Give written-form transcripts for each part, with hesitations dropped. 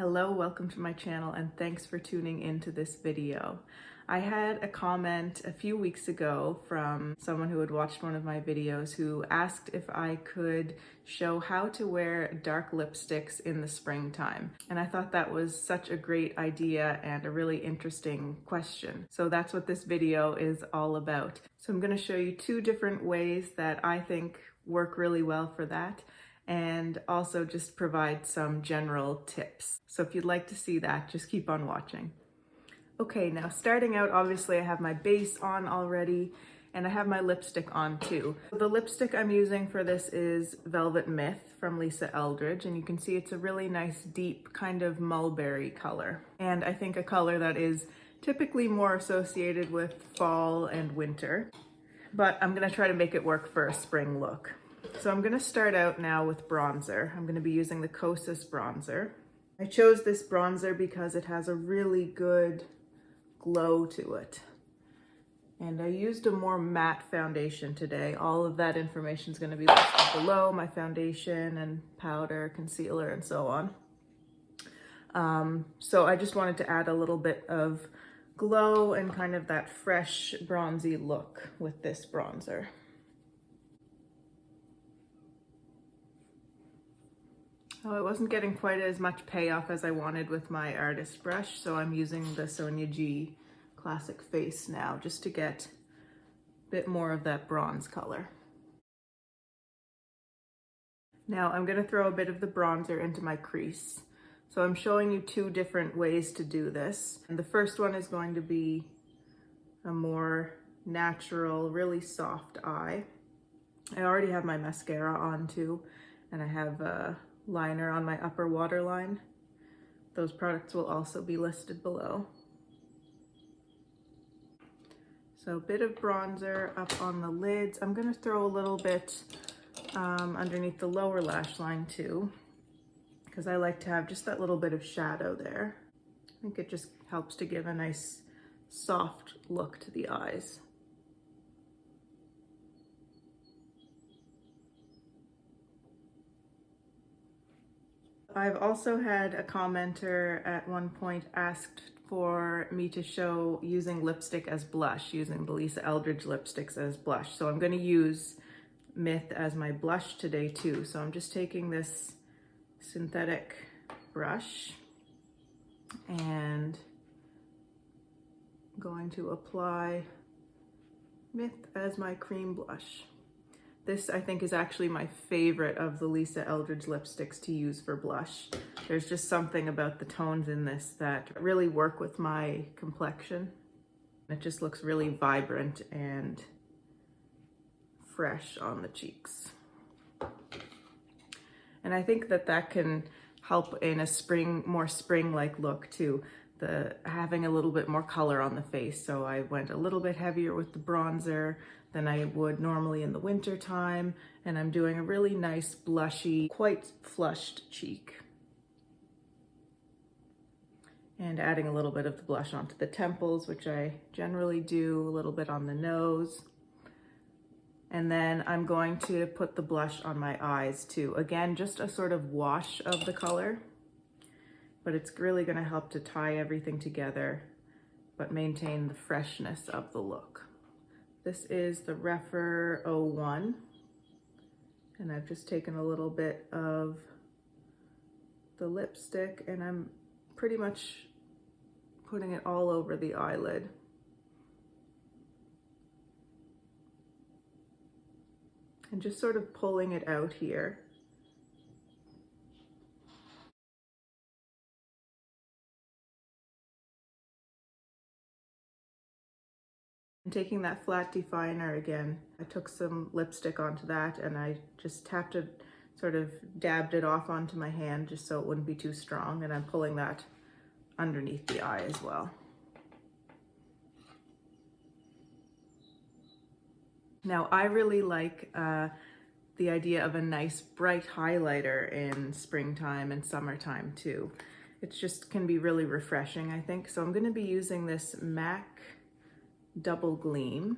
Hello, welcome to my channel and thanks for tuning into this video. I had a comment a few weeks ago from someone who had watched one of my videos who asked if I could show how to wear dark lipsticks in the springtime. And I thought that was such a great idea and a really interesting question. So that's what this video is all about. So I'm going to show you two different ways that I think work really well for that, and also just provide some general tips. So if you'd like to see that, just keep on watching. Okay, now starting out, obviously I have my base on already, and I have my lipstick on too. The lipstick I'm using for this is Velvet Myth from Lisa Eldridge, and you can see it's a really nice deep kind of mulberry color. And I think a color that is typically more associated with fall and winter, but I'm gonna try to make it work for a spring look. So I'm gonna start out now with bronzer. I'm gonna be using the Kosas bronzer. I chose this bronzer because it has a really good glow to it. And I used a more matte foundation today. All of that information is going to be listed below, my foundation and powder, concealer, and so on. So I just wanted to add a little bit of glow and kind of that fresh bronzy look with this bronzer. Oh, I wasn't getting quite as much payoff as I wanted with my artist brush, so I'm using the Sonia G Classic Face now just to get a bit more of that bronze color. Now I'm going to throw a bit of the bronzer into my crease. So I'm showing you two different ways to do this. And the first one is going to be a more natural, really soft eye. I already have my mascara on too, and I have a liner on my upper waterline. Those products will also be listed below. So a bit of bronzer up on the lids. I'm going to throw a little bit underneath the lower lash line too, because I like to have just that little bit of shadow there. I think it just helps to give a nice soft look to the eyes. I've also had a commenter at one point asked for me to show using lipstick as blush, using the Lisa Eldridge lipsticks as blush. So I'm going to use Myth as my blush today too. So I'm just taking this synthetic brush and going to apply Myth as my cream blush. This, I think, is actually my favorite of the Lisa Eldridge lipsticks to use for blush. There's just something about the tones in this that really work with my complexion. It just looks really vibrant and fresh on the cheeks. And I think that that can help in a more spring-like look too. Having a little bit more color on the face. So I went a little bit heavier with the bronzer than I would normally in the winter time, and I'm doing a really nice blushy, quite flushed cheek. And adding a little bit of the blush onto the temples, which I generally do, a little bit on the nose. And then I'm going to put the blush on my eyes too. Again, just a sort of wash of the color, but it's really going to help to tie everything together, but maintain the freshness of the look. This is the Rephr 01, and I've just taken a little bit of the lipstick and I'm pretty much putting it all over the eyelid. And just sort of pulling it out here. And taking that flat definer again, I took some lipstick onto that and I just tapped it, sort of dabbed it off onto my hand just so it wouldn't be too strong, and I'm pulling that underneath the eye as well. Now I really like the idea of a nice bright highlighter in springtime and summertime too. It just can be really refreshing, I think. So I'm going to be using this MAC Double Gleam,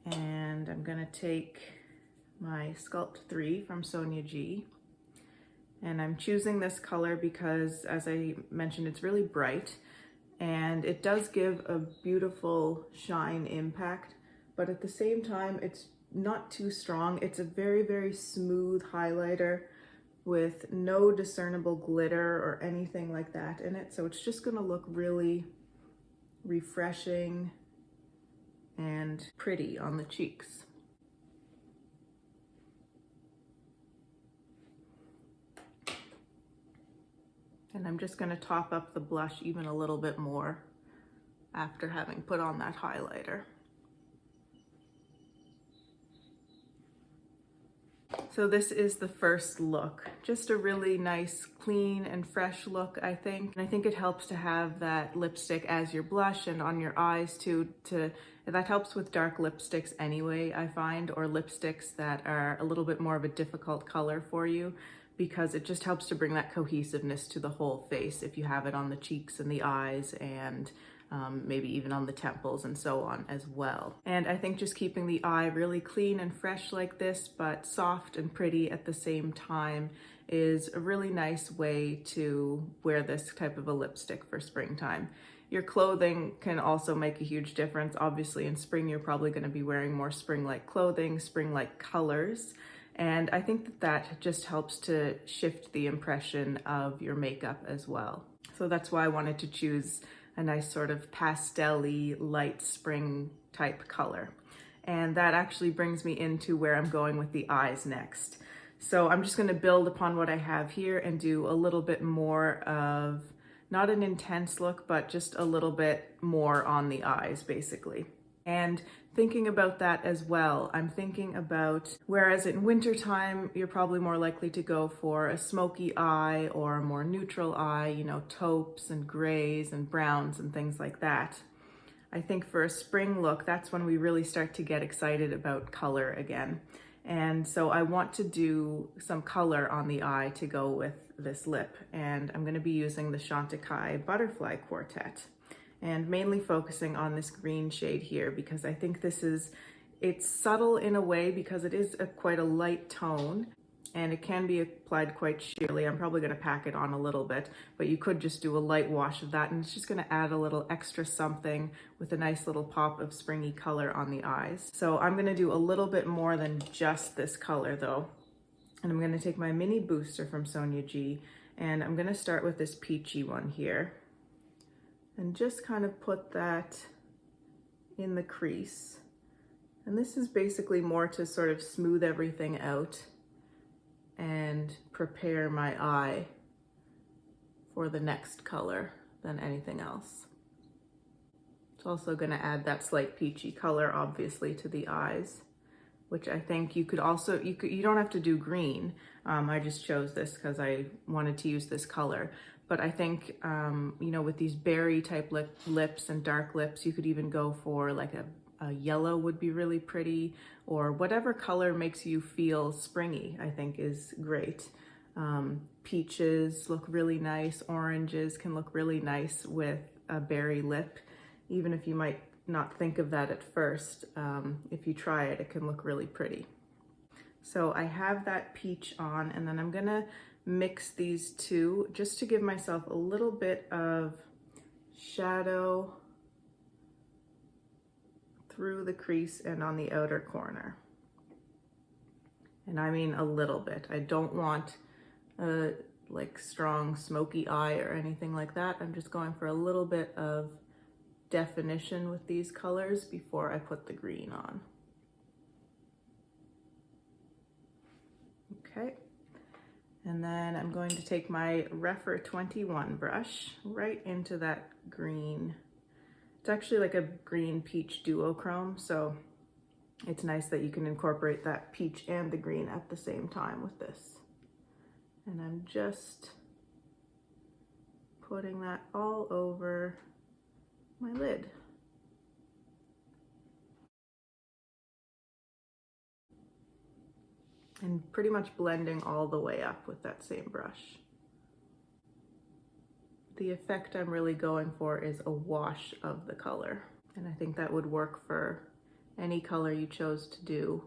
and I'm going to take my Sculpt 3 from Sonia G And I'm choosing this color because, as I mentioned, it's really bright and it does give a beautiful shine impact, but at the same time, it's not too strong. It's a very, very smooth highlighter with no discernible glitter or anything like that in it. So it's just gonna look really refreshing and pretty on the cheeks. And I'm just gonna top up the blush even a little bit more after having put on that highlighter. So this is the first look. Just a really nice, clean and fresh look, I think. And I think it helps to have that lipstick as your blush and on your eyes too. That helps with dark lipsticks anyway, I find, or lipsticks that are a little bit more of a difficult color for you, because it just helps to bring that cohesiveness to the whole face if you have it on the cheeks and the eyes and maybe even on the temples and so on as well. And I think just keeping the eye really clean and fresh like this, but soft and pretty at the same time, is a really nice way to wear this type of a lipstick for springtime. Your clothing can also make a huge difference. Obviously in spring, you're probably gonna be wearing more spring-like clothing, spring-like colors. And I think that just helps to shift the impression of your makeup as well. So that's why I wanted to choose a nice sort of pastel-y, light spring type color. And that actually brings me into where I'm going with the eyes next. So I'm just gonna build upon what I have here and do a little bit more of, not an intense look, but just a little bit more on the eyes, basically. And thinking about that as well, I'm thinking about, whereas in wintertime, you're probably more likely to go for a smoky eye or a more neutral eye, you know, taupes and grays and browns and things like that. I think for a spring look, that's when we really start to get excited about color again. And so I want to do some color on the eye to go with this lip. And I'm gonna be using the Chantecaille Butterfly Quartet, and mainly focusing on this green shade here, because I think it's subtle in a way because it is quite a light tone and it can be applied quite sheerly. I'm probably gonna pack it on a little bit, but you could just do a light wash of that and it's just gonna add a little extra something with a nice little pop of springy color on the eyes. So I'm gonna do a little bit more than just this color though. And I'm gonna take my mini booster from Sonia G, and I'm gonna start with this peachy one here. And just kind of put that in the crease. And this is basically more to sort of smooth everything out and prepare my eye for the next color than anything else. It's also gonna add that slight peachy color, obviously, to the eyes, which I think you could also, you don't have to do green. I just chose this because I wanted to use this color. But I think, you know, with these berry type lips and dark lips, you could even go for like a yellow would be really pretty, or whatever color makes you feel springy, I think is great. Peaches look really nice. Oranges can look really nice with a berry lip, even if you might not think of that at first. If you try it, it can look really pretty. So I have that peach on, and then I'm gonna mix these two just to give myself a little bit of shadow through the crease and on the outer corner. And I mean a little bit. I don't want a like strong smoky eye or anything like that. I'm just going for a little bit of definition with these colors before I put the green on. Okay. And then I'm going to take my Rephr 21 brush right into that green. It's actually like a green peach duochrome, so it's nice that you can incorporate that peach and the green at the same time with this. And I'm just putting that all over my lid. And pretty much blending all the way up with that same brush. The effect I'm really going for is a wash of the color. And I think that would work for any color you chose to do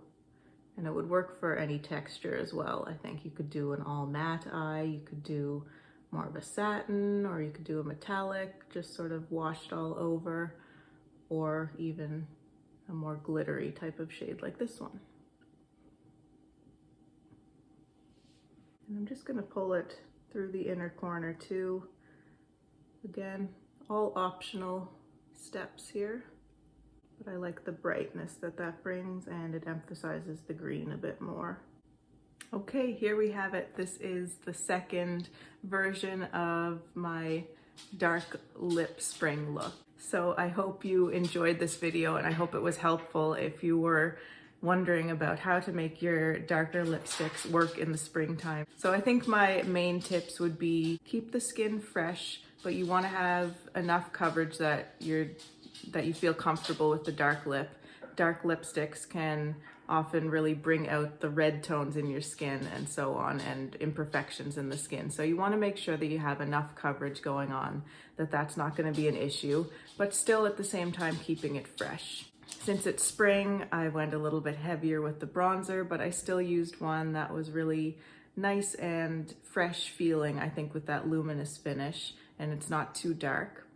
And it would work for any texture as well. I think you could do an all matte eye, you could do more of a satin, or you could do a metallic, just sort of washed all over, or even a more glittery type of shade like this one. And I'm just gonna pull it through the inner corner too. Again, all optional steps here, but I like the brightness that that brings, and it emphasizes the green a bit more. Okay, here we have it. This is the second version of my dark lip spring look. So I hope you enjoyed this video, and I hope it was helpful if you were wondering about how to make your darker lipsticks work in the springtime. So I think my main tips would be keep the skin fresh, but you want to have enough coverage that you feel comfortable with the dark lip. Dark lipsticks can often really bring out the red tones in your skin and so on, and imperfections in the skin. So you want to make sure that you have enough coverage going on, that that's not going to be an issue, but still at the same time keeping it fresh. Since it's spring, I went a little bit heavier with the bronzer, but I still used one that was really nice and fresh feeling, I think, with that luminous finish, and it's not too dark.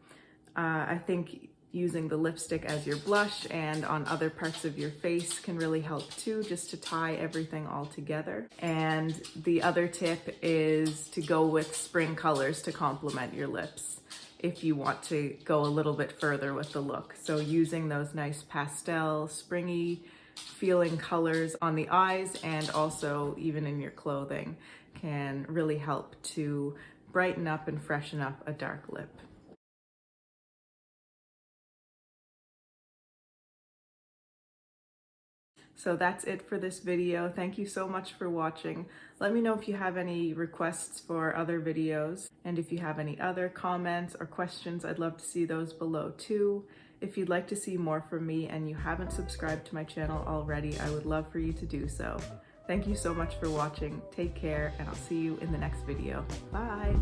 I think using the lipstick as your blush and on other parts of your face can really help too, just to tie everything all together. And the other tip is to go with spring colors to complement your lips if you want to go a little bit further with the look. So using those nice pastel, springy feeling colors on the eyes and also even in your clothing can really help to brighten up and freshen up a dark lip. So that's it for this video. Thank you so much for watching. Let me know if you have any requests for other videos, and if you have any other comments or questions, I'd love to see those below too. If you'd like to see more from me and you haven't subscribed to my channel already, I would love for you to do so. Thank you so much for watching. Take care, and I'll see you in the next video. Bye!